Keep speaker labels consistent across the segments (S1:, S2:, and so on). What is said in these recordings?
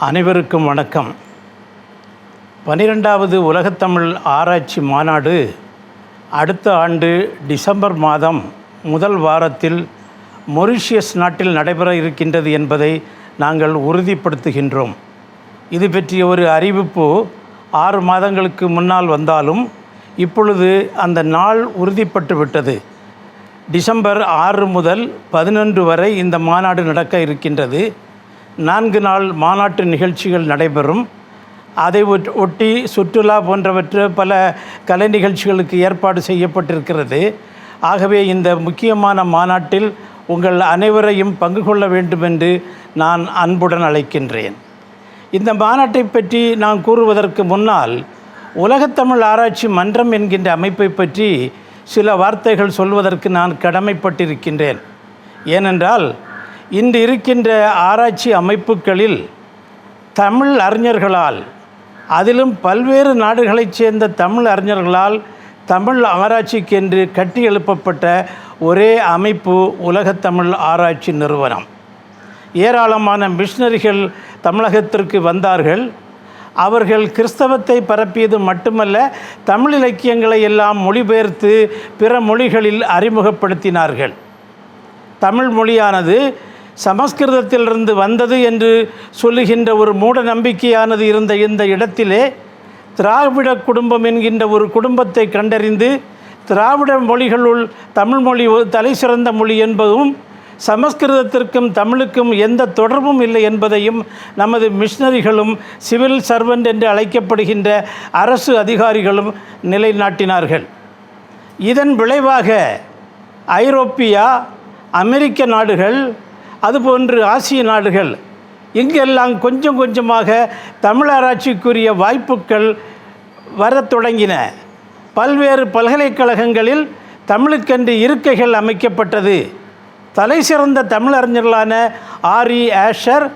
S1: அனைவருக்கும் வணக்கம். 12வது உலகத்தமிழ் ஆராய்ச்சி மாநாடு அடுத்த ஆண்டு டிசம்பர் மாதம் முதல் வாரத்தில் மொரிஷியஸ் நாட்டில் நடைபெற இருக்கின்றது என்பதை நாங்கள் உறுதிப்படுத்துகின்றோம். இது பற்றிய ஒரு அறிவிப்பு 6 மாதங்களுக்கு முன்னால் வந்தாலும் இப்பொழுது அந்த நாள் உறுதிப்பட்டு விட்டது. டிசம்பர் 6 முதல் 11 வரை இந்த மாநாடு நடக்க இருக்கின்றது. 4 நாள் மாநாட்டு நிகழ்ச்சிகள் நடைபெறும். அதை ஒட்டி சுற்றுலா போன்றவற்றை பல கலை நிகழ்ச்சிகளுக்கு ஏற்பாடு செய்யப்பட்டிருக்கிறது. ஆகவே இந்த முக்கியமான மாநாட்டில் உங்கள் அனைவரையும் பங்கு கொள்ள வேண்டும் என்று நான் அன்புடன் அழைக்கின்றேன். இந்த மாநாட்டை பற்றி நான் கூறுவதற்கு முன்னால் உலகத்தமிழ் ஆராய்ச்சி மன்றம் என்கின்ற அமைப்பை பற்றி சில வார்த்தைகள் சொல்வதற்கு நான் கடமைப்பட்டிருக்கின்றேன். ஏனென்றால் இன்று இருக்கின்ற ஆராய்ச்சி அமைப்புகளில் தமிழ் அறிஞர்களால், அதிலும் பல்வேறு நாடுகளைச் சேர்ந்த தமிழ் அறிஞர்களால் தமிழ் ஆராய்ச்சிக்கென்று கட்டி எழுப்பப்பட்ட ஒரே அமைப்பு உலகத்தமிழ் ஆராய்ச்சி நிறுவனம். ஏராளமான மிஷனரிகள் தமிழகத்திற்கு வந்தார்கள். அவர்கள் கிறிஸ்தவத்தை பரப்பியது மட்டுமல்ல, தமிழ் இலக்கியங்களை எல்லாம் மொழிபெயர்த்து பிற மொழிகளில் அறிமுகப்படுத்தினார்கள். தமிழ் மொழியானது சமஸ்கிருதத்திலிருந்து வந்தது என்று சொல்லுகின்ற ஒரு மூட நம்பிக்கையானது இருந்த இந்த இடத்திலே திராவிட குடும்பம் என்கின்ற ஒரு குடும்பத்தை கண்டறிந்து, திராவிட மொழிகளுள் தமிழ் மொழி தலை சிறந்த மொழி என்பதும் சமஸ்கிருதத்திற்கும் தமிழுக்கும் எந்த தொடர்பும் இல்லை என்பதையும் நமது மிஷனரிகளும் சிவில் சர்வெண்ட் என்று அழைக்கப்படுகின்ற அரசு அதிகாரிகளும் நிலைநாட்டினார்கள். இதன் விளைவாக ஐரோப்பியா, அமெரிக்க நாடுகள், அதுபோன்று ஆசிய நாடுகள் இங்கெல்லாம் கொஞ்சம் கொஞ்சமாக தமிழ் ஆராய்ச்சிக்குரிய வாய்ப்புகள் வரத் தொடங்கின. பல்வேறு பல்கலைக்கழகங்களில் தமிழுக்கென்று இருக்கைகள் அமைக்கப்பட்டது. தலை சிறந்த தமிழறிஞர்களான ஆரி ஆஷர்,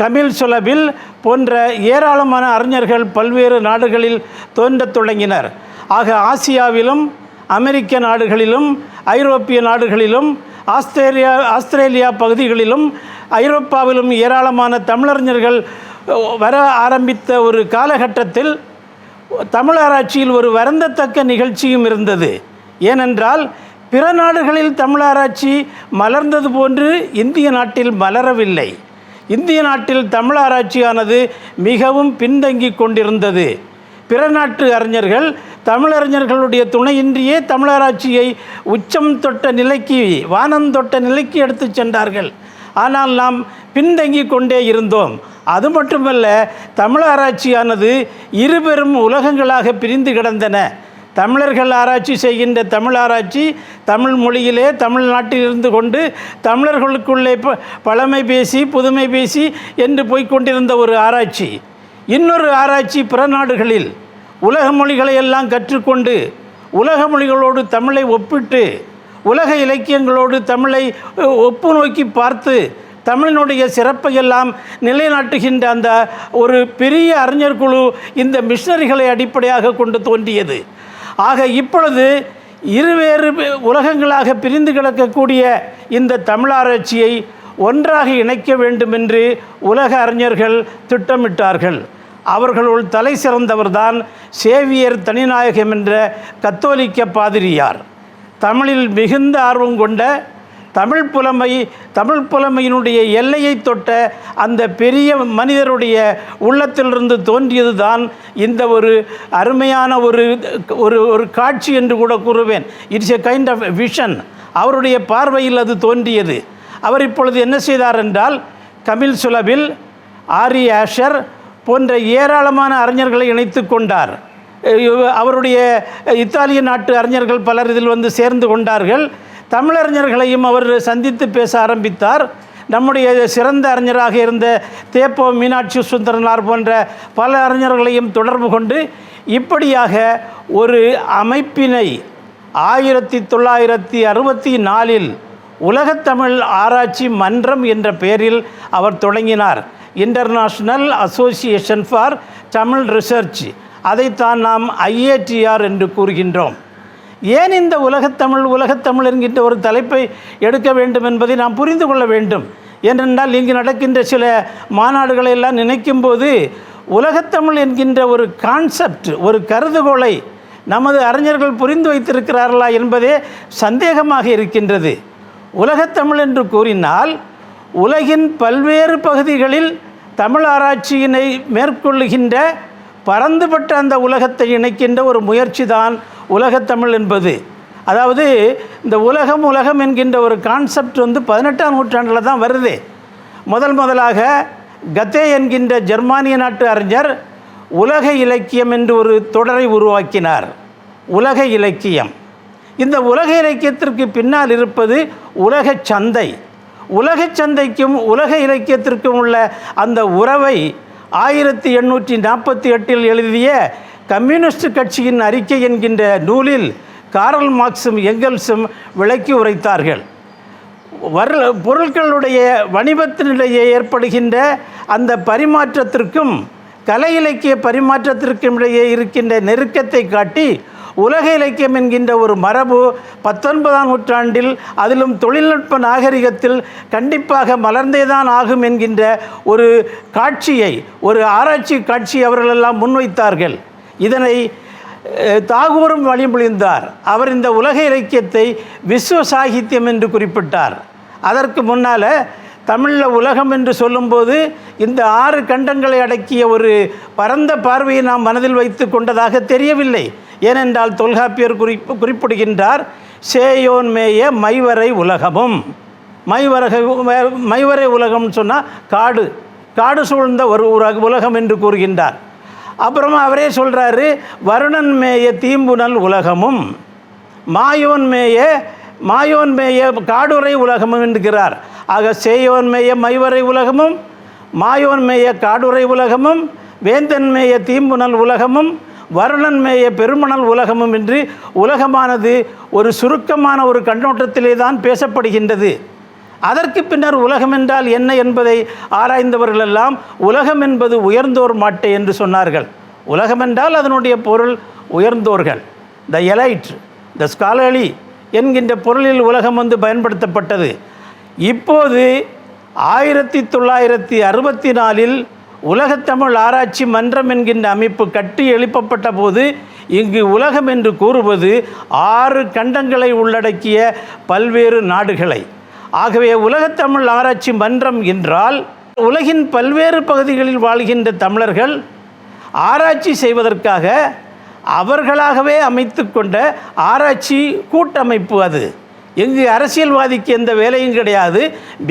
S1: கமில் சுலபில் போன்ற ஏராளமான அறிஞர்கள் பல்வேறு நாடுகளில் தோன்றத் தொடங்கினர். ஆக ஆசியாவிலும், அமெரிக்க நாடுகளிலும், ஐரோப்பிய நாடுகளிலும், ஆஸ்திரேலியா பகுதிகளிலும், ஐரோப்பாவிலும் ஏராளமான தமிழறிஞர்கள் வர ஆரம்பித்த ஒரு காலகட்டத்தில் தமிழ் ஆராய்ச்சியில் ஒரு வருந்தத்தக்க நிகழ்ச்சியும் இருந்தது. ஏனென்றால் பிற நாடுகளில் தமிழ் ஆராய்ச்சி மலர்ந்தது போன்று இந்திய நாட்டில் மலரவில்லை. இந்திய நாட்டில் தமிழ் ஆராய்ச்சியானது மிகவும் பின்தங்கி கொண்டிருந்தது. பிற நாட்டு அறிஞர்கள் தமிழறிஞர்களுடைய துணையின்றியே தமிழாராய்ச்சியை உச்சம் தொட்ட நிலைக்கு, வானம் தொட்ட நிலைக்கு எடுத்து சென்றார்கள். ஆனால் நாம் பின்தங்கி கொண்டே இருந்தோம். அது மட்டுமல்ல, தமிழாராய்ச்சியானது இருபெரும் உலகங்களாக பிரிந்து கிடந்தன. தமிழர்கள் ஆராய்ச்சி செய்கின்ற தமிழ் ஆராய்ச்சி தமிழ் மொழியிலே தமிழ்நாட்டில் இருந்து கொண்டு தமிழர்களுக்குள்ளே பழமை பேசி புதுமை பேசி என்று போய்கொண்டிருந்த ஒரு ஆராய்ச்சி. இன்னொரு ஆராய்ச்சி பிற நாடுகளில் உலக மொழிகளை எல்லாம் கற்றுக்கொண்டு உலக மொழிகளோடு தமிழை ஒப்பிட்டு உலக இலக்கியங்களோடு தமிழை ஒப்பு நோக்கி பார்த்து தமிழினுடைய சிறப்பையெல்லாம் நிலைநாட்டுகின்ற அந்த ஒரு பெரிய அறிஞர் குழு இந்த மிஷனரிகளை அடிப்படையாக கொண்டு தோன்றியது. ஆக இப்பொழுது இருவேறு உலகங்களாக பிரிந்து கிடக்கக்கூடிய இந்த தமிழாராய்ச்சியை ஒன்றாக இணைக்க வேண்டும் என்று உலக அறிஞர்கள் திட்டமிட்டார்கள். அவர்களுள் தலை சிறந்தவர்தான் சேவியர் தனிநாயகம் என்ற கத்தோலிக்க பாதிரியார். தமிழில் மிகுந்த ஆர்வம் கொண்ட, தமிழ் புலமையினுடைய எல்லையை தொட்ட அந்த பெரிய மனிதருடைய உள்ளத்திலிருந்து தோன்றியது தான் இந்த ஒரு அருமையான ஒரு காட்சி என்று கூட கூறுவேன். It's a kind of vision. அவருடைய பார்வையில் அது தோன்றியது. அவர் இப்பொழுது என்ன செய்தார் என்றால், கமில் சுலபில், ஆரி ஆஷர் போன்ற ஏராளமான அறிஞர்களை இணைத்து கொண்டார். அவருடைய இத்தாலிய நாட்டு அறிஞர்கள் பலர் இதில் வந்து சேர்ந்து கொண்டார்கள். தமிழறிஞர்களையும் அவர் சந்தித்து பேச ஆரம்பித்தார். நம்முடைய சிறந்த அறிஞராக இருந்த தேப்போ மீனாட்சி சுந்தரனார் போன்ற பல அறிஞர்களையும் தொடர்பு கொண்டு இப்படியாக ஒரு அமைப்பினை 1964 உலகத்தமிழ் ஆராய்ச்சி மன்றம் என்ற பெயரில் அவர் தொடங்கினார். International association for Tamil research. அதைத்தான் நாம் IATR என்று கூறுகின்றோம். ஏன் இந்த உலகத்தமிழ் என்கின்ற ஒரு தலைப்பை எடுக்க வேண்டும் என்பதை நாம் புரிந்து கொள்ள வேண்டும். ஏனென்றால் இங்கு நடக்கின்ற சில மாநாடுகளை எல்லாம் நினைக்கும்போது உலகத்தமிழ் என்கின்ற ஒரு கான்செப்ட், ஒரு கருதுகோளை நமது அறிஞர்கள் புரிந்து வைத்திருக்கிறார்களா என்பதே சந்தேகமாக இருக்கின்றது. உலகத்தமிழ் என்று கூறினால் உலகின் பல்வேறு பகுதிகளில் தமிழ் ஆராய்ச்சியினை மேற்கொள்ளுகின்ற பரந்துபட்ட அந்த உலகத்தை இணைக்கின்ற ஒரு முயற்சி தான் உலகத்தமிழ் என்பது. அதாவது இந்த உலகம் என்கின்ற ஒரு கான்செப்ட் 18ஆம் நூற்றாண்டில் தான் வருது. முதலாக கத்தே என்கின்ற ஜெர்மானிய நாட்டு அறிஞர் உலக இலக்கியம் என்று ஒரு தொடரை உருவாக்கினார். உலக இலக்கியம். இந்த உலக இலக்கியத்திற்கு பின்னால் இருப்பது உலக சந்தை. உலக சந்தைக்கும் உலக இலக்கியத்திற்கும் உள்ள அந்த உறவை 1848 எழுதிய கம்யூனிஸ்ட் கட்சியின் அறிக்கை என்கின்ற நூலில் காரல் மார்க்ஸும் எங்கெல்ஸும் விளக்கி உரைத்தார்கள். பொருட்களுடைய வணிகத்தினிடையே ஏற்படுகின்ற அந்த பரிமாற்றத்திற்கும் கலை இலக்கிய பரிமாற்றத்திற்கும் இடையே இருக்கின்ற நெருக்கத்தை காட்டி உலக இலக்கியம் என்கின்ற ஒரு மரபு 19ஆம் நூற்றாண்டில் அதிலும் தொழில்நுட்ப நாகரிகத்தில் கண்டிப்பாக மலர்ந்தேதான் ஆகும் என்கின்ற ஒரு காட்சியை, ஒரு ஆராய்ச்சி காட்சி அவர்களெல்லாம் முன்வைத்தார்கள். இதனை தாகூரும் வழிமொழிந்தார். அவர் இந்த உலக இலக்கியத்தை விஸ்வ சாகித்யம் என்று குறிப்பிட்டார். அதற்கு முன்னால் தமிழில் உலகம் என்று சொல்லும்போது இந்த 6 கண்டங்களை அடக்கிய ஒரு பரந்த பார்வையை நாம் மனதில் வைத்து கொண்டதாக தெரியவில்லை. ஏனென்றால் தொல்காப்பியர் குறிப்பிடுகின்றார், சேயோன் மேய மைவரை உலகமும். மைவரை உலகம்னு சொன்னால் காடு சூழ்ந்த ஒரு உலகம் என்று கூறுகின்றார். அப்புறமா அவரே சொல்கிறாரு, வருணன் மேய தீம்புனல் உலகமும் மாயோன் மேய காடுரை உலகமும் என்கிறார். ஆக சேயோன் மேய மைவரை உலகமும், மாயோன் மேய காடுரை உலகமும், வேந்தன் மேய தீம்புனல் உலகமும், வருணன் மேய பெருமணல் உலகமும் என்று உலகமானது ஒரு சுருக்கமான ஒரு கண்ணோட்டத்திலே தான் பேசப்படுகின்றது. அதற்கு பின்னர் உலகம் என்றால் என்ன என்பதை ஆராய்ந்தவர்களெல்லாம் உலகம் என்பது உயர்ந்தோர் மாட்டே என்று சொன்னார்கள். உலகம் என்றால் அதனுடைய பொருள் உயர்ந்தோர்கள், த எலைட், த ஸ்காலர்லி என்கின்ற பொருளில் உலகம் பயன்படுத்தப்பட்டது. இப்போது 1964 உலகத்தமிழ் ஆராய்ச்சி மன்றம் என்கின்ற அமைப்பு கட்டி எழுப்பப்பட்ட போது இங்கு உலகம் என்று கூறுவது 6 கண்டங்களை உள்ளடக்கிய பல்வேறு நாடுகளை. ஆகவே உலகத்தமிழ் ஆராய்ச்சி மன்றம் என்றால் உலகின் பல்வேறு பகுதிகளில் வாழ்கின்ற தமிழர்கள் ஆராய்ச்சி செய்வதற்காக அவர்களாகவே அமைத்து கொண்ட ஆராய்ச்சி கூட்டமைப்பு. அது எங்கு அரசியல்வாதிக்கு எந்த வேலையும் கிடையாது,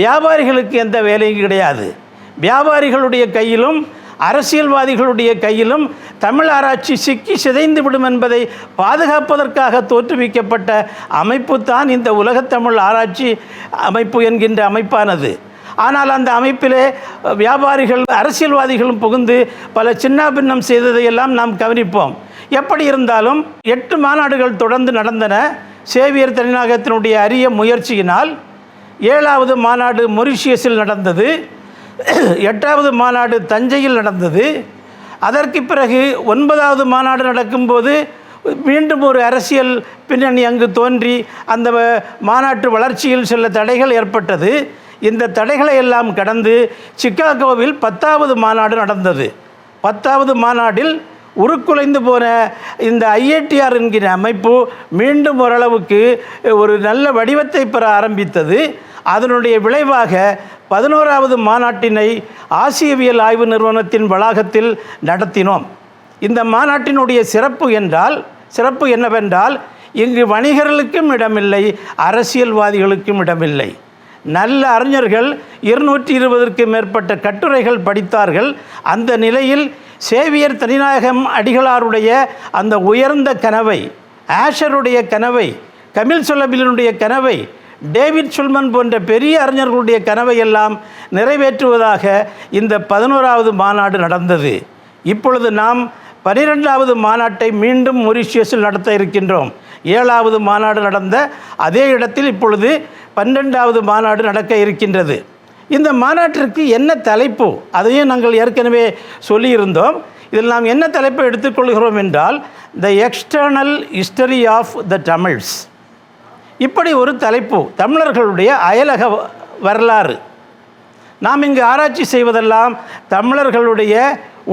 S1: வியாபாரிகளுக்கு எந்த வேலையும் கிடையாது. வியாபாரிகளுடைய கையிலும் அரசியல்வாதிகளுடைய கையிலும் தமிழ் ஆராய்ச்சி சிக்கி சிதைந்து விடும் என்பதை பாதுகாப்பதற்காக தோற்றுவிக்கப்பட்ட அமைப்பு தான் இந்த உலகத்தமிழ் ஆராய்ச்சி அமைப்பு என்கின்ற அமைப்பானது. ஆனால் அந்த அமைப்பிலே வியாபாரிகள் அரசியல்வாதிகளும் புகுந்து பல சின்னாபின்னம் செய்ததையெல்லாம் நாம் கவனிப்போம். எப்படி இருந்தாலும் 8 மாநாடுகள் தொடர்ந்து நடந்தன. சேவியர் தனிநாயகத்தினுடைய அரிய முயற்சியினால் 7வது மாநாடு மொரிஷியஸில் நடந்தது, 8வது மாநாடு தஞ்சையில் நடந்தது. அதற்கு பிறகு 9வது மாநாடு நடக்கும்போது மீண்டும் ஒரு அரசியல் பின்னணி அங்கு தோன்றி அந்த மாநாட்டு வளர்ச்சியில் சில தடைகள் ஏற்பட்டது. இந்த தடைகளை எல்லாம் கடந்து சிக்காகோவில் 10வது மாநாடு நடந்தது. 10வது மாநாட்டில் உருக்குலைந்து போன இந்த ஐஏடிஆர் என்கிற அமைப்பு மீண்டும் ஓரளவுக்கு ஒரு நல்ல வடிவத்தை பெற ஆரம்பித்தது. அதனுடைய விளைவாக 11வது மாநாட்டினை ஆசியவியல் ஆய்வு நிறுவனத்தின் வளாகத்தில் நடத்தினோம். இந்த மாநாட்டினுடைய சிறப்பு என்னவென்றால் இங்கு வணிகர்களுக்கும் இடமில்லை, அரசியல்வாதிகளுக்கும் இடமில்லை. நல்ல அறிஞர்கள் 220க்கும் மேற்பட்ட கட்டுரைகள் படித்தார்கள். அந்த நிலையில் சேவியர் தனிநாயகம் அடிகளாருடைய அந்த உயர்ந்த கனவை, ஆஷருடைய கனவை, கமில் சுல்லபிலினுடைய கனவை, டேவிட் சுல்மன் போன்ற பெரிய அறிஞர்களுடைய கனவை எல்லாம் நிறைவேற்றுவதாக இந்த 11வது மாநாடு நடந்தது. இப்பொழுது நாம் 12வது மாநாட்டை மீண்டும் மொரிஷியஸில் நடத்த இருக்கின்றோம். 7வது மாநாடு நடந்த அதே இடத்தில் இப்பொழுது 12வது மாநாடு நடக்க இருக்கின்றது. இந்த மாநாட்டிற்கு என்ன தலைப்பு, அதையும் நாங்கள் ஏற்கனவே சொல்லியிருந்தோம். இதில் நாம் என்ன தலைப்பை எடுத்துக்கொள்கிறோம் என்றால் the external history of the Tamils. இப்படி ஒரு தலைப்பு, தமிழர்களுடைய அயலக வரலாறு. நாம் இங்கு ஆராய்ச்சி செய்வதெல்லாம் தமிழர்களுடைய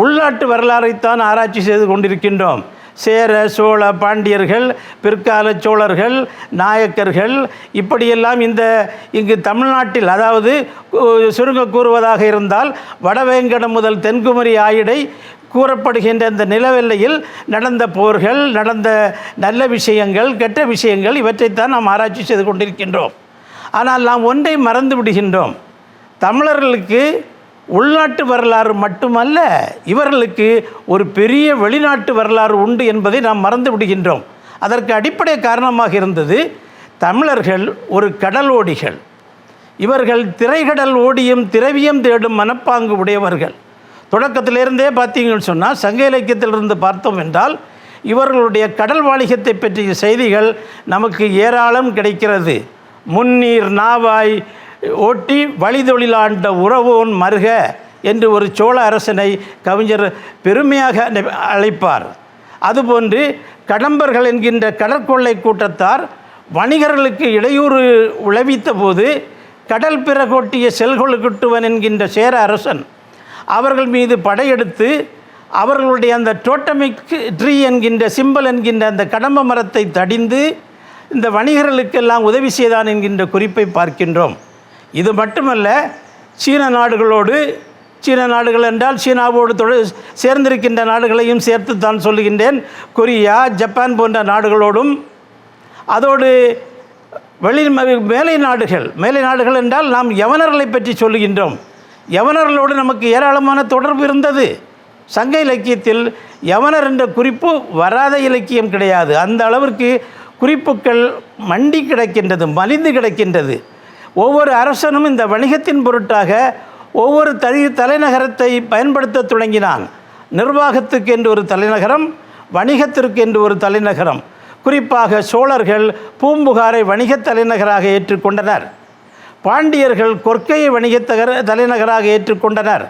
S1: உள்நாட்டு வரலாறைத்தான் ஆராய்ச்சி செய்து கொண்டிருக்கின்றோம். சேர, சோழ, பாண்டியர்கள், பிற்கால சோழர்கள், நாயக்கர்கள், இப்படியெல்லாம் இங்கு தமிழ்நாட்டில், அதாவது சுருங்க கூறுவதாக இருந்தால் வடவேங்கடம் முதல் தென்குமரி ஆயிடை கூறப்படுகின்ற இந்த நிலவெல்லையில் நடந்த போர்கள், நடந்த நல்ல விஷயங்கள், கெட்ட விஷயங்கள், இவற்றைத்தான் நாம் ஆராய்ச்சி செய்து கொண்டிருக்கின்றோம். ஆனால் நாம் ஒன்றை மறந்து விடுகின்றோம். தமிழர்களுக்கு உள்நாட்டு வரலாறு மட்டுமல்ல, இவர்களுக்கு ஒரு பெரிய வெளிநாட்டு வரலாறு உண்டு என்பதை நாம் மறந்து விடுகின்றோம். அதற்கு அடிப்படை காரணமாக இருந்தது தமிழர்கள் ஒரு கடலோடிகள். இவர்கள் திரைக்கடல் ஓடியும் திரவியம் தேடும் மனப்பாங்கு உடையவர்கள். தொடக்கத்திலிருந்தே பார்த்தீங்கன்னு சொன்னால், சங்க இலக்கியத்திலிருந்து பார்த்தோம் என்றால் இவர்களுடைய கடல் வாணிகத்தை பற்றிய செய்திகள் நமக்கு ஏராளம் கிடைக்கிறது. முன்னீர் நாவாய் ஓட்டி வழிதொழிலாண்ட உறவோன் மருக என்று ஒரு சோழ அரசனை கவிஞர் பெருமையாக அழைப்பார். அதுபோன்று கடம்பர்கள் என்கின்ற கடற்கொள்ளை கூட்டத்தார் வணிகர்களுக்கு இடையூறு விளைவித்த போது கடல் பிறகோட்டிய செல்கொழுக்குட்டுவன் என்கின்ற சேர அரசன் அவர்கள் மீது படையெடுத்து அவர்களுடைய அந்த டோட்டமிக் ட்ரீ என்கின்ற சிம்பல் என்கின்ற அந்த கடம்ப மரத்தை தடிந்து இந்த வணிகர்களுக்கெல்லாம் உதவி செய்தான் என்கின்ற குறிப்பை பார்க்கின்றோம். இது மட்டுமல்ல, சீன நாடுகள் என்றால் சீனாவோடு சேர்ந்திருக்கின்ற நாடுகளையும் சேர்த்து தான் சொல்லுகின்றேன். கொரியா, ஜப்பான் போன்ற நாடுகளோடும், அதோடு மேலை நாடுகள் என்றால் நாம் யவனர்களை பற்றி சொல்லுகின்றோம். யவனர்களோடு நமக்கு ஏராளமான தொடர்பு இருந்தது. சங்க இலக்கியத்தில் யவனர் என்ற குறிப்பு வராத இலக்கியம் கிடையாது. அந்த அளவிற்கு குறிப்புகள் மண்டி கிடக்கின்றது, மலிந்து கிடக்கின்றது. ஒவ்வொரு அரசனும் இந்த வணிகத்தின் பொருட்டாக ஒவ்வொரு தலைநகரத்தை பயன்படுத்த தொடங்கினான். நிர்வாகத்துக்கு என்று ஒரு தலைநகரம், வணிகத்திற்கு என்று ஒரு தலைநகரம். குறிப்பாக சோழர்கள் பூம்புகாரை வணிக தலைநகராக ஏற்றுக்கொண்டனர். பாண்டியர்கள் கொற்கையை வணிக தலைநகராக ஏற்றுக்கொண்டனர்.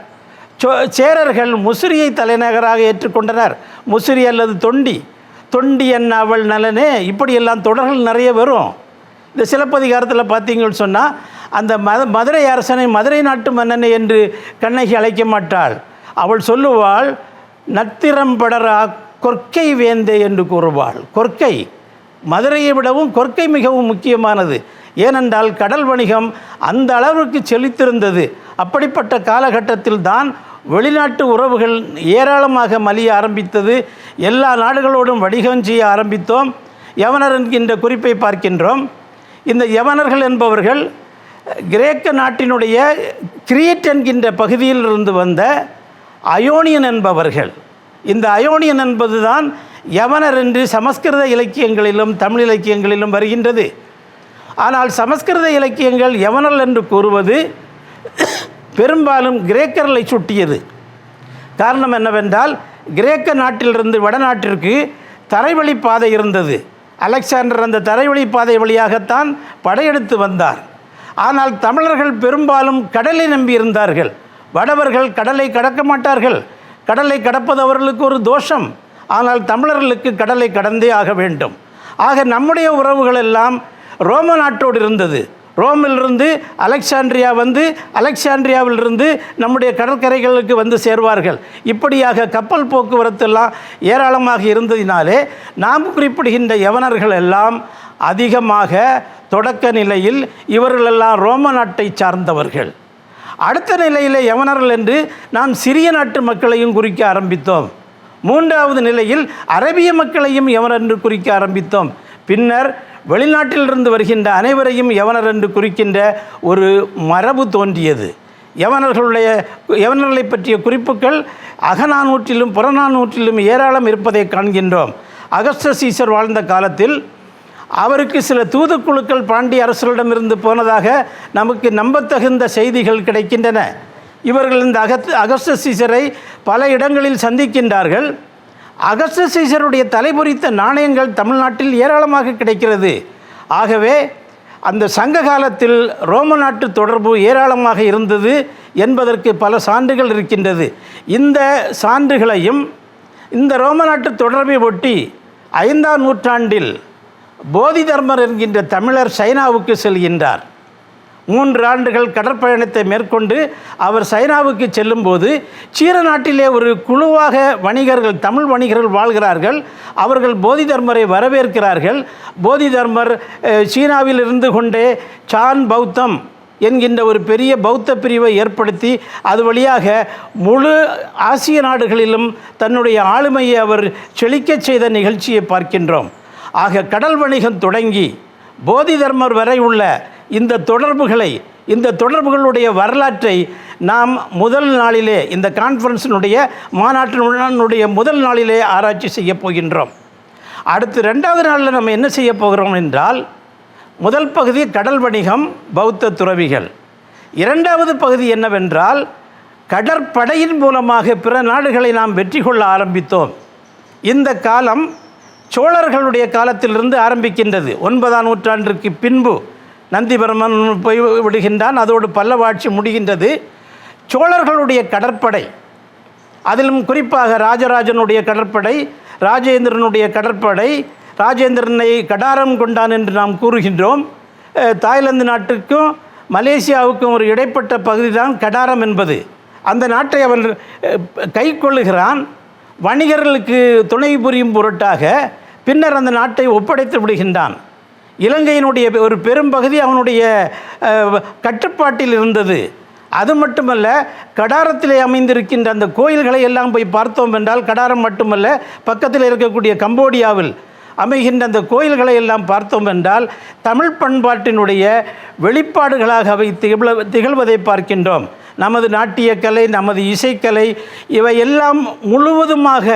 S1: சேரர்கள் முசிறியை தலைநகராக ஏற்றுக்கொண்டனர். முசிறி அல்லது தொண்டி என்ன அவள் நலனே, இப்படியெல்லாம் தொடர்கள் நிறைய வரும். இந்த சிலப்பதிகாரத்தில் பார்த்தீங்கன்னு சொன்னால், அந்த மதுரை அரசனை மதுரை நாட்டு மன்னனை என்று கண்ணகி அழைக்க மாட்டாள். அவள் சொல்லுவாள், நத்திரம்படரா கொற்கை வேந்தே என்று கூறுவாள். கொற்கை, மதுரையை விடவும் கொற்கை மிகவும் முக்கியமானது. ஏனென்றால் கடல் வணிகம் அந்த அளவிற்கு செழித்திருந்தது. அப்படிப்பட்ட காலகட்டத்தில் தான் வெளிநாட்டு உறவுகள் ஏராளமாக மலிய ஆரம்பித்தது. எல்லா நாடுகளோடும் வணிகம் செய்ய ஆரம்பித்தோம். யவனர் என்கின்ற குறிப்பை பார்க்கின்றோம். இந்த யவனர்கள் என்பவர்கள் கிரேக்க நாட்டினுடைய கிரீட் என்கின்ற பகுதியில் இருந்து வந்த அயோனியன் என்பவர்கள். இந்த அயோனியன் என்பது தான் யவனர் என்று சமஸ்கிருத இலக்கியங்களிலும் தமிழ் இலக்கியங்களிலும் வருகின்றது. ஆனால் சமஸ்கிருத இலக்கியங்கள் யவனர் என்று கூறுவது பெரும்பாலும் கிரேக்கர்களை சுட்டியது. காரணம் என்னவென்றால், கிரேக்க நாட்டிலிருந்து வடநாட்டிற்கு தரைவழி பாதை இருந்தது. அலெக்சாண்டர் அந்த தரைவழி பாதை வழியாகத்தான் படையெடுத்து வந்தார். ஆனால் தமிழர்கள் பெரும்பாலும் கடலை நம்பியிருந்தார்கள். வடவர்கள் கடலை கடக்க மாட்டார்கள். கடலை கடப்பது அவர்களுக்கு ஒரு தோஷம். ஆனால் தமிழர்களுக்கு கடலை கடந்தே ஆக வேண்டும். ஆக நம்முடைய உறவுகள் எல்லாம் ரோம நாட்டோடு இருந்தது. ரோமிலிருந்து அலெக்சாண்ட்ரியா வந்து அலெக்சாண்ட்ரியாவிலிருந்து நம்முடைய கடற்கரைகளுக்கு வந்து சேர்வார்கள். இப்படியாக கப்பல் போக்குவரத்தெல்லாம் ஏராளமாக இருந்ததினாலே நாம் குறிப்பிடுகின்ற யவனர்கள் எல்லாம் அதிகமாக தொடக்க நிலையில் இவர்களெல்லாம் ரோம நாட்டை சார்ந்தவர்கள். அடுத்த நிலையில் யவனர்கள் என்று நாம் சிறிய நாட்டு மக்களையும் குறிக்க ஆரம்பித்தோம். மூன்றாவது நிலையில் அரபிய மக்களையும் யவனர் என்று குறிக்க ஆரம்பித்தோம். பின்னர் வெளிநாட்டிலிருந்து வருகின்ற அனைவரையும் யவனர் என்று குறிக்கின்ற ஒரு மரபு தோன்றியது. யவனர்களை பற்றிய குறிப்புகள் அகநானூற்றிலும் புறநானூற்றிலும் ஏராளம் இருப்பதை காண்கின்றோம். அகஸ்டஸ் சீசர் வாழ்ந்த காலத்தில் அவருக்கு சில தூதுக்குழுக்கள் பாண்டிய அரசர்களிடமிருந்து போனதாக நமக்கு நம்பத்தகுந்த செய்திகள் கிடைக்கின்றன. இவர்கள் இந்த அகஸ்டஸ் சீசரை பல இடங்களில் சந்திக்கின்றார்கள். அகஸ்டஸ் சீசருடைய தலைபொறித்த நாணயங்கள் தமிழ்நாட்டில் ஏராளமாக கிடைக்கிறது. ஆகவே அந்த சங்க காலத்தில் ரோம நாட்டு தொடர்பு ஏராளமாக இருந்தது என்பதற்கு பல சான்றுகள் இருக்கின்றது. இந்த சான்றுகளையும் இந்த ரோம நாட்டு தொடர்பை ஒட்டி 5ஆம் நூற்றாண்டில் போதி தர்மர் என்கின்ற தமிழர் சைனாவுக்கு செல்கின்றார். 3 ஆண்டுகள் கடற்பயணத்தை மேற்கொண்டு அவர் சைனாவுக்கு செல்லும்போது சீன நாட்டிலே ஒரு குழுவாக வணிகர்கள், தமிழ் வணிகர்கள் வாழ்கிறார்கள். அவர்கள் போதி தர்மரை வரவேற்கிறார்கள். போதி தர்மர் சீனாவில் இருந்து கொண்டே சான் பௌத்தம் என்கின்ற ஒரு பெரிய பௌத்த பிரிவை ஏற்படுத்தி அது வழியாக முழு ஆசிய நாடுகளிலும் தன்னுடைய ஆளுமையை அவர் செழிக்கச் செய்த நிகழ்ச்சியை பார்க்கின்றோம். ஆக கடல் வணிகம் தொடங்கி போதி தர்மர் வரை உள்ள இந்த தொடர்புகளுடைய வரலாற்றை நாம் முதல் நாளிலே, இந்த கான்ஃபரன்ஸினுடைய மாநாட்டினுடைய முதல் நாளிலே ஆராய்ச்சி செய்ய போகின்றோம். அடுத்து 2வது நாளில் நம்ம என்ன செய்ய போகிறோம் என்றால், முதல் பகுதி கடல் வணிகம், பௌத்த துறவிகள். 2வது பகுதி என்னவென்றால், கடற்படையின் மூலமாக பிற நாடுகளை நாம் வெற்றி கொள்ள ஆரம்பித்தோம். இந்த காலம் சோழர்களுடைய காலத்திலிருந்து ஆரம்பிக்கின்றது. 9ஆம் நூற்றாண்டிற்கு பின்பு நந்திவர்மன் போய் விடுகின்றான், அதோடு பல்லவாட்சி முடிகின்றது. சோழர்களுடைய கடற்படை, அதிலும் குறிப்பாக ராஜராஜனுடைய கடற்படை, ராஜேந்திரனுடைய கடற்படை, ராஜேந்திரனை கடாரம் கொண்டான் என்று நாம் கூறுகின்றோம். தாய்லாந்து நாட்டுக்கும் மலேசியாவுக்கும் ஒரு இடைப்பட்ட பகுதி தான் கடாரம் என்பது. அந்த நாட்டை அவன் கை கொள்ளுகிறான். வணிகர்களுக்கு துணை புரியும் பொருட்டாக பின்னர் அந்த நாட்டை ஒப்படைத்து விடுகின்றான். இலங்கையினுடைய ஒரு பெரும்பகுதி அவனுடைய கட்டுப்பாட்டில் இருந்தது. அது மட்டுமல்ல, கடாரத்திலே அமைந்திருக்கின்ற அந்த கோயில்களை எல்லாம் போய் பார்த்தோம் என்றால், கடாரம் மட்டுமல்ல, பக்கத்தில் இருக்கக்கூடிய கம்போடியாவில் அமைகின்ற அந்த கோயில்களை எல்லாம் பார்த்தோம் என்றால் தமிழ் பண்பாட்டினுடைய வெளிப்பாடுகளாக அவை திகழ்வதை பார்க்கின்றோம். நமது நாட்டியக்கலை, நமது இசைக்கலை, இவையெல்லாம் முழுவதுமாக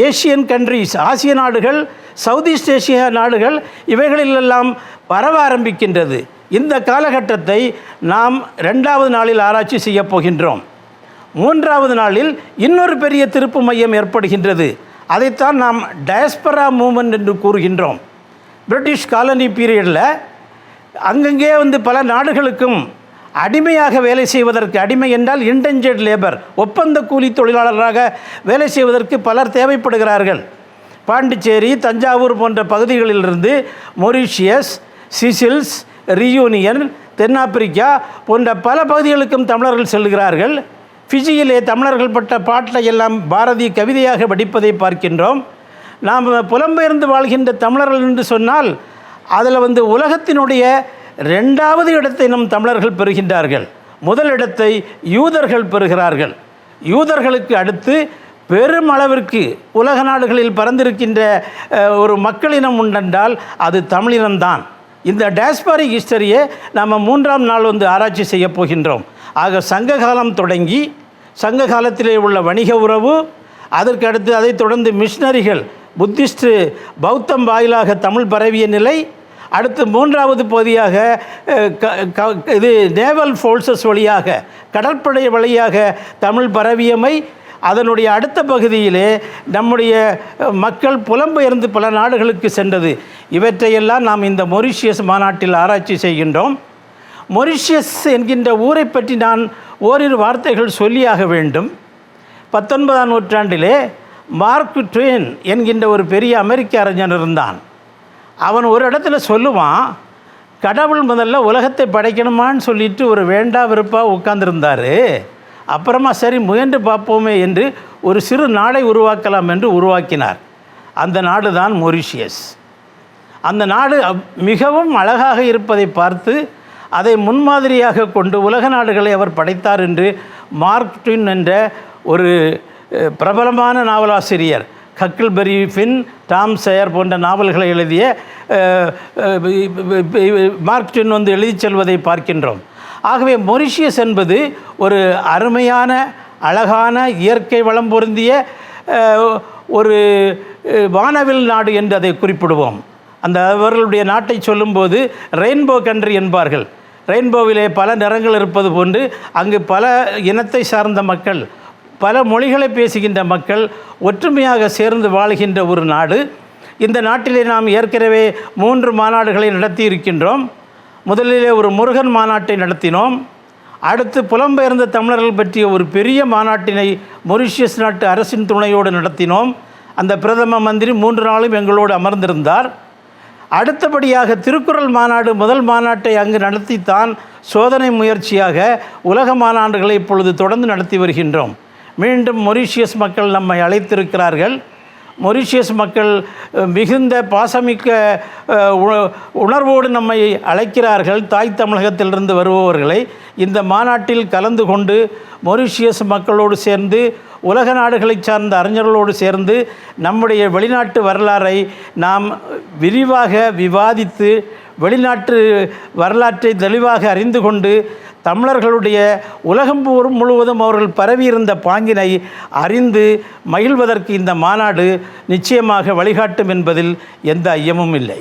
S1: ஏசியன் கண்ட்ரீஸ், ஆசிய நாடுகள், சவுத் ஈஸ்ட் ஏசியா நாடுகள், இவைகளிலெல்லாம் பரவ ஆரம்பிக்கின்றது. இந்த காலகட்டத்தை நாம் 2வது நாளில் ஆராய்ச்சி செய்ய போகின்றோம். 3வது நாளில் இன்னொரு பெரிய திருப்பு மையம் ஏற்படுகின்றது. அதைத்தான் நாம் டயஸ்பரா மூவ்மெண்ட் என்று கூறுகின்றோம். பிரிட்டிஷ் காலனி பீரியடில் அங்கங்கே பல நாடுகளுக்கும் அடிமையாக வேலை செய்வதற்கு, அடிமை என்றால் இன்டென்ஜர்ட் லேபர், ஒப்பந்த கூலி தொழிலாளராக வேலை செய்வதற்கு பலர் தேவைப்படுகிறார்கள். பாண்டிச்சேரி, தஞ்சாவூர் போன்ற பகுதிகளிலிருந்து மொரீஷியஸ், சிசில்ஸ், ரியூனியன், தென்னாப்பிரிக்கா போன்ற பல பகுதிகளுக்கும் தமிழர்கள் செல்கிறார்கள். ஃபிஜியிலே தமிழர்கள் பட்ட பாட்டை எல்லாம் பாரதி கவிதையாக வடிப்பதை பார்க்கின்றோம். நாம் புலம்பெயர்ந்து வாழ்கின்ற தமிழர்கள் என்று சொன்னால் அதில் உலகத்தினுடைய 2வது இடத்தை நம் தமிழர்கள் பெறுகின்றார்கள். முதல் இடத்தை யூதர்கள் பெறுகிறார்கள். யூதர்களுக்கு அடுத்து பெருமளவிற்கு உலக நாடுகளில் பறந்திருக்கின்ற ஒரு மக்களினம் உண்டென்றால் அது தமிழினம்தான். இந்த டயஸ்பாரிக் ஹிஸ்டரியை நாம் 3ஆம் நாள் ஆராய்ச்சி செய்ய போகின்றோம். ஆக சங்க காலம் தொடங்கி, சங்க காலத்திலே உள்ள வணிக உறவு, அதற்கு அடுத்து அதைத் தொடர்ந்து மிஷினரிகள், புத்திஸ்ட், பௌத்தம் வாயிலாக தமிழ் பரவிய நிலை, அடுத்து 3வது பகுதியாக இது நேவல் ஃபோர்ஸஸ் வழியாக, கடற்படை வழியாக தமிழ் பரவியமை, அதனுடைய அடுத்த பகுதியிலே நம்முடைய மக்கள் புலம்பெயர்ந்து பல நாடுகளுக்கு சென்றது. இவற்றையெல்லாம் நாம் இந்த மொரீஷியஸ் மாநாட்டில் ஆராய்ச்சி செய்கின்றோம். மொரீஷியஸ் என்கின்ற ஊரை பற்றி நான் ஓரிரு வார்த்தைகள் சொல்லியாக வேண்டும். 19ஆம் நூற்றாண்டிலே மார்க் ட்வெயின் என்கின்ற ஒரு பெரிய அமெரிக்க அறிஞர் இருந்தான். அவன் ஒரு இடத்துல சொல்லுவான், கடவுள் முதல்ல உலகத்தை படைக்கணுமான்னு சொல்லிட்டு ஒரு வேண்டா விருப்பாக உட்கார்ந்துருந்தார். அப்புறமா சரி முயன்று பார்ப்போமே என்று ஒரு சிறு நாடை உருவாக்கலாம் என்று உருவாக்கினார். அந்த நாடு தான் மொரீஷியஸ். அந்த நாடு மிகவும் அழகாக இருப்பதை பார்த்து அதை முன்மாதிரியாக கொண்டு உலக நாடுகளை அவர் படைத்தார் என்று மார்க் ட்வெயின் என்ற ஒரு பிரபலமான நாவலாசிரியர், ஹக்கிள்பெரி ஃபின், டாம் சயர் போன்ற நாவல்களை எழுதிய மார்க் ட்வெயின் எழுதி செல்வதை பார்க்கின்றோம். ஆகவே மொரீஷியஸ் என்பது ஒரு அருமையான, அழகான, இயற்கை வளம் பொருந்திய ஒரு வானவில் நாடு என்று அதை குறிப்பிடுவோம். அந்த அவர்களுடைய நாட்டை சொல்லும்போது ரெயின்போ கண்ட்ரி என்பார்கள். ரெயின்போவிலே பல நிறங்கள் இருப்பது போன்று அங்கு பல இனத்தை சார்ந்த மக்கள், பல மொழிகளை பேசுகின்ற மக்கள் ஒற்றுமையாக சேர்ந்து வாழ்கின்ற ஒரு நாடு. இந்த நாட்டிலே நாம் ஏற்கனவே 3 மாநாடுகளை நடத்தி இருக்கின்றோம். முதலிலே ஒரு முருகன் மாநாட்டை நடத்தினோம். அடுத்து புலம்பெயர்ந்த தமிழர்கள் பற்றிய ஒரு பெரிய மாநாட்டினை மொரீஷியஸ் நாட்டு அரசின் துணையோடு நடத்தினோம். அந்த பிரதம மந்திரி 3 நாளும் எங்களோடு அமர்ந்திருந்தார். அடுத்தபடியாக திருக்குறள் மாநாடு முதல் மாநாட்டை அங்கு நடத்தித்தான் சோதனை முயற்சியாக உலக மாநாடுகளை இப்பொழுது தொடர்ந்து நடத்தி வருகின்றோம். மீண்டும் மொரீஷியஸ் மக்கள் நம்மை அழைத்திருக்கிறார்கள். மொரீஷியஸ் மக்கள் மிகுந்த பாசமிக்க உணர்வோடு நம்மை அழைக்கிறார்கள். தாய் தமிழகத்திலிருந்து வருபவர்களை இந்த மாநாட்டில் கலந்து கொண்டு மொரீஷியஸ் மக்களோடு சேர்ந்து உலக நாடுகளை சார்ந்த அறிஞர்களோடு சேர்ந்து நம்முடைய வெளிநாட்டு வரலாறை நாம் விரிவாக விவாதித்து வெளிநாட்டு வரலாற்றை தெளிவாக அறிந்து கொண்டு தமிழர்களுடைய உலகம் முழுவதும் அவர்கள் பரவியிருந்த பாங்கினை அறிந்து மகிழ்வதற்கு இந்த மாநாடு நிச்சயமாக வழிகாட்டும் என்பதில் எந்த ஐயமும் இல்லை.